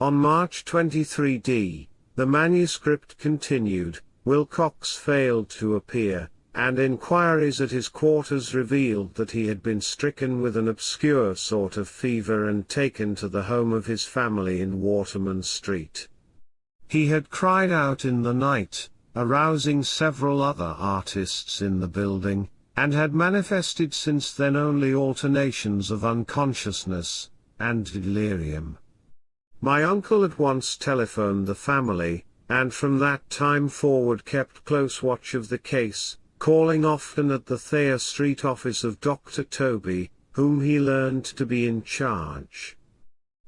On March 23d, the manuscript continued, Wilcox failed to appear, and inquiries at his quarters revealed that he had been stricken with an obscure sort of fever and taken to the home of his family in Waterman Street. He had cried out in the night, arousing several other artists in the building, and had manifested since then only alternations of unconsciousness and delirium. My uncle at once telephoned the family, and from that time forward kept close watch of the case, calling often at the Thayer Street office of Dr. Toby, whom he learned to be in charge.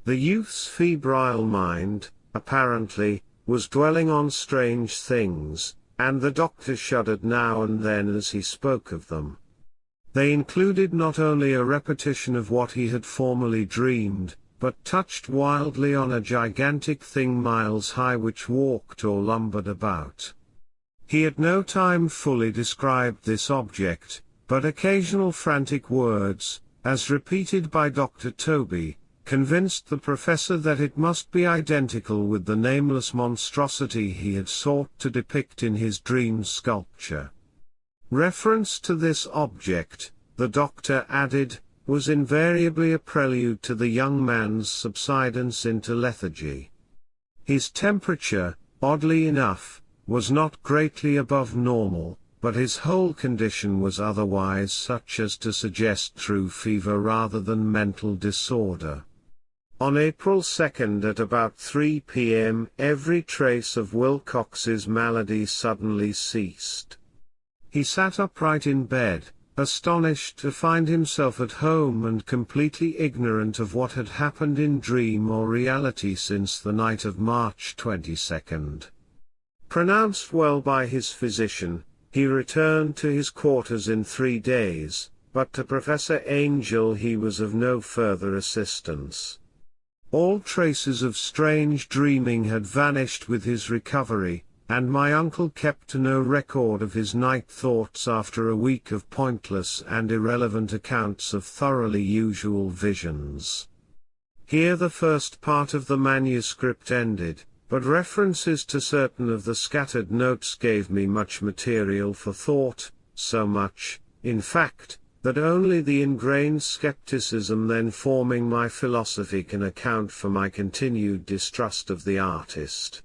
The youth's febrile mind, apparently, was dwelling on strange things, and the doctor shuddered now and then as he spoke of them. They included not only a repetition of what he had formerly dreamed, but touched wildly on a gigantic thing miles high which walked or lumbered about. He at no time fully described this object, but occasional frantic words, as repeated by Dr. Toby, convinced the professor that it must be identical with the nameless monstrosity he had sought to depict in his dream sculpture. Reference to this object, the doctor added, was invariably a prelude to the young man's subsidence into lethargy. His temperature, oddly enough, was not greatly above normal, but his whole condition was otherwise such as to suggest true fever rather than mental disorder. On April 2 at about 3 p.m. every trace of Wilcox's malady suddenly ceased. He sat upright in bed, astonished to find himself at home and completely ignorant of what had happened in dream or reality since the night of March 22. Pronounced well by his physician, he returned to his quarters in 3 days, but to Professor Angel he was of no further assistance. All traces of strange dreaming had vanished with his recovery, and my uncle kept no record of his night thoughts after a week of pointless and irrelevant accounts of thoroughly usual visions. Here the first part of the manuscript ended, but references to certain of the scattered notes gave me much material for thought, so much, in fact, that only the ingrained skepticism then forming my philosophy can account for my continued distrust of the artist.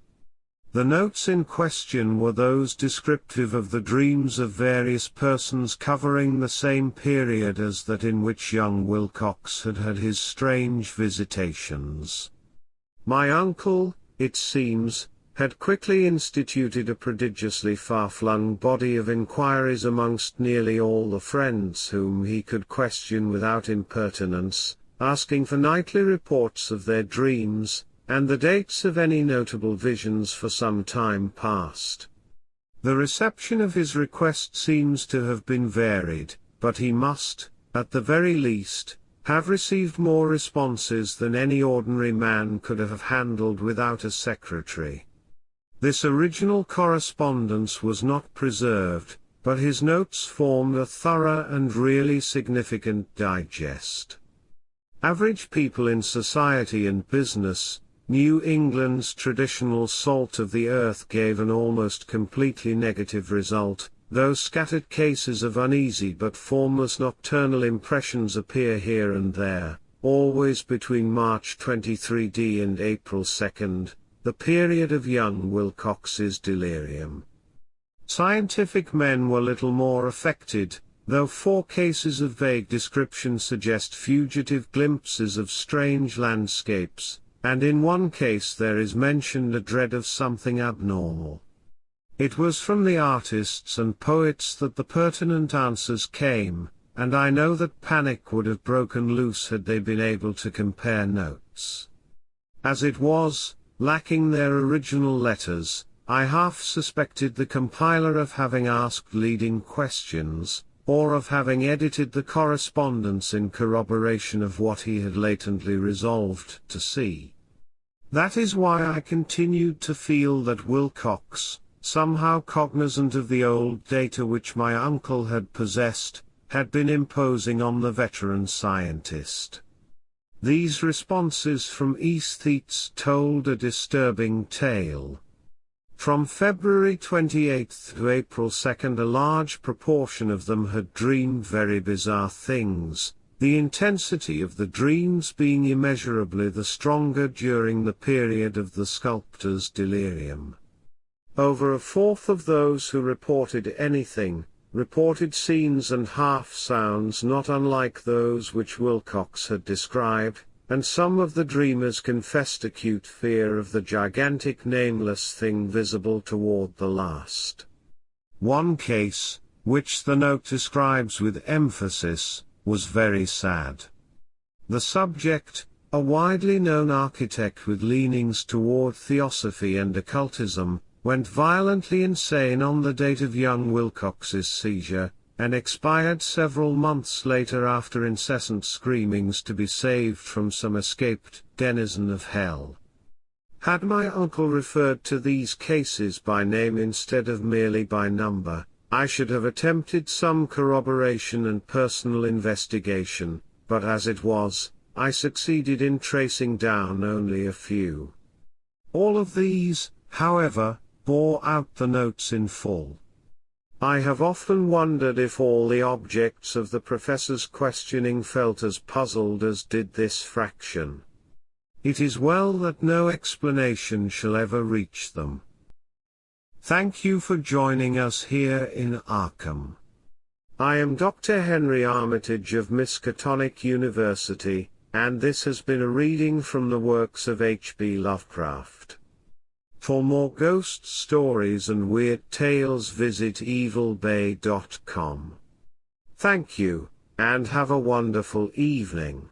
The notes in question were those descriptive of the dreams of various persons covering the same period as that in which young Wilcox had had his strange visitations. My uncle, it seems, had quickly instituted a prodigiously far-flung body of inquiries amongst nearly all the friends whom he could question without impertinence, asking for nightly reports of their dreams, and the dates of any notable visions for some time past. The reception of his request seems to have been varied, but he must, at the very least, have received more responses than any ordinary man could have handled without a secretary. This original correspondence was not preserved, but his notes formed a thorough and really significant digest. Average people in society and business, New England's traditional salt of the earth gave an almost completely negative result, though scattered cases of uneasy but formless nocturnal impressions appear here and there, always between March 23d and April 2nd, the period of young Wilcox's delirium. Scientific men were little more affected, though 4 cases of vague description suggest fugitive glimpses of strange landscapes, and in one case there is mentioned a dread of something abnormal. It was from the artists and poets that the pertinent answers came, and I know that panic would have broken loose had they been able to compare notes. As it was, lacking their original letters, I half suspected the compiler of having asked leading questions, or of having edited the correspondence in corroboration of what he had latently resolved to see. That is why I continued to feel that Wilcox, somehow cognizant of the old data which my uncle had possessed, had been imposing on the veteran scientist. These responses from aesthetes told a disturbing tale. From February 28 to April 2 a large proportion of them had dreamed very bizarre things, the intensity of the dreams being immeasurably the stronger during the period of the sculptor's delirium. Over a fourth of those who reported anything, reported scenes and half-sounds not unlike those which Wilcox had described, and some of the dreamers confessed acute fear of the gigantic nameless thing visible toward the last. One case, which the note describes with emphasis, was very sad. The subject, a widely known architect with leanings toward theosophy and occultism, went violently insane on the date of young Wilcox's seizure, and expired several months later after incessant screamings to be saved from some escaped denizen of hell. Had my uncle referred to these cases by name instead of merely by number, I should have attempted some corroboration and personal investigation, but as it was, I succeeded in tracing down only a few. All of these, however, bore out the notes in full. I have often wondered if all the objects of the professor's questioning felt as puzzled as did this fraction. It is well that no explanation shall ever reach them. Thank you for joining us here in Arkham. I am Dr. Henry Armitage of Miskatonic University, and this has been a reading from the works of H.P. Lovecraft. For more ghost stories and weird tales visit evilbay.com. Thank you, and have a wonderful evening.